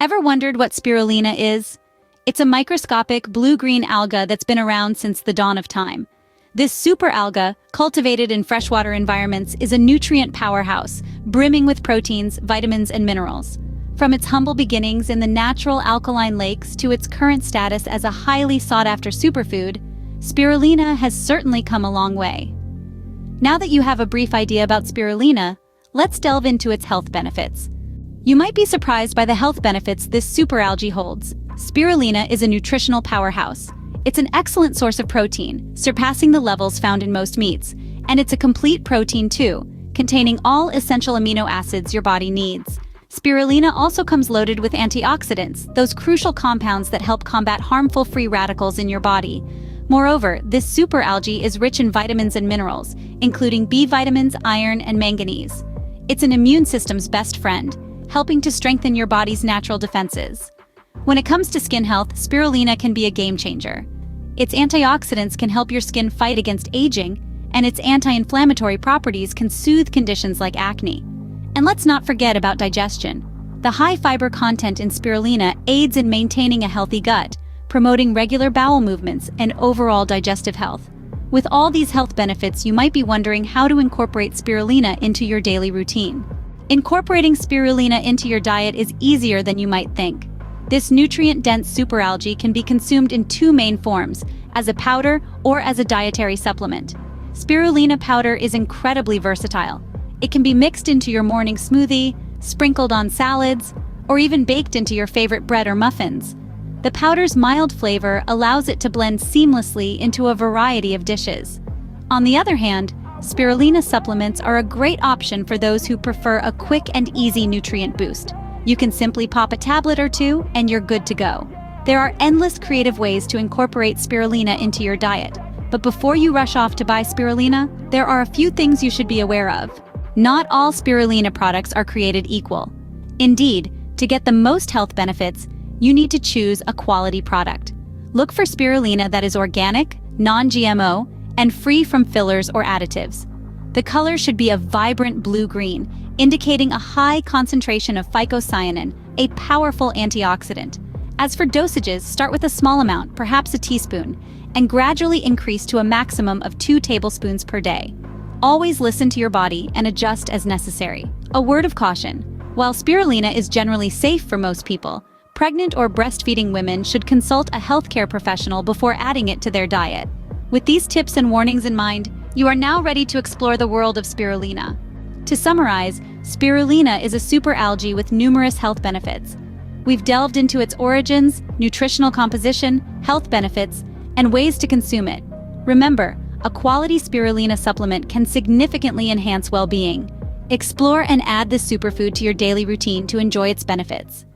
Ever wondered what spirulina is? It's a microscopic blue-green alga that's been around since the dawn of time. This super alga, cultivated in freshwater environments, is a nutrient powerhouse, brimming with proteins, vitamins, and minerals. From its humble beginnings in the natural alkaline lakes to its current status as a highly sought-after superfood, spirulina has certainly come a long way. Now that you have a brief idea about spirulina, let's delve into its health benefits. You might be surprised by the health benefits this superalgae holds. Spirulina is a nutritional powerhouse. It's an excellent source of protein, surpassing the levels found in most meats, and it's a complete protein too, containing all essential amino acids your body needs. Spirulina also comes loaded with antioxidants, those crucial compounds that help combat harmful free radicals in your body. Moreover, this superalgae is rich in vitamins and minerals, including B vitamins, iron, and manganese. It's an immune system's best friend, helping to strengthen your body's natural defenses. When it comes to skin health, spirulina can be a game changer. Its antioxidants can help your skin fight against aging, and its anti-inflammatory properties can soothe conditions like acne. And let's not forget about digestion. The high fiber content in spirulina aids in maintaining a healthy gut, promoting regular bowel movements and overall digestive health. With all these health benefits, you might be wondering how to incorporate spirulina into your daily routine. Incorporating spirulina into your diet is easier than you might think. This nutrient-dense superalgae can be consumed in two main forms, as a powder or as a dietary supplement. Spirulina powder is incredibly versatile. It can be mixed into your morning smoothie, sprinkled on salads, or even baked into your favorite bread or muffins. The powder's mild flavor allows it to blend seamlessly into a variety of dishes. On the other hand, spirulina supplements are a great option for those who prefer a quick and easy nutrient boost. You can simply pop a tablet or two and you're good to go. There are endless creative ways to incorporate spirulina into your diet. But before you rush off to buy spirulina, there are a few things you should be aware of. Not all spirulina products are created equal. Indeed, to get the most health benefits, you need to choose a quality product. Look for spirulina that is organic, non-GMO, and free from fillers or additives. The color should be a vibrant blue-green, indicating a high concentration of phycocyanin, a powerful antioxidant. As for dosages, start with a small amount, perhaps a teaspoon, and gradually increase to a maximum of 2 tablespoons per day. Always listen to your body and adjust as necessary. A word of caution: while spirulina is generally safe for most people, pregnant or breastfeeding women should consult a healthcare professional before adding it to their diet. With these tips and warnings in mind, you are now ready to explore the world of spirulina. To summarize, spirulina is a superalgae with numerous health benefits. We've delved into its origins, nutritional composition, health benefits, and ways to consume it. Remember, a quality spirulina supplement can significantly enhance well-being. Explore and add this superfood to your daily routine to enjoy its benefits.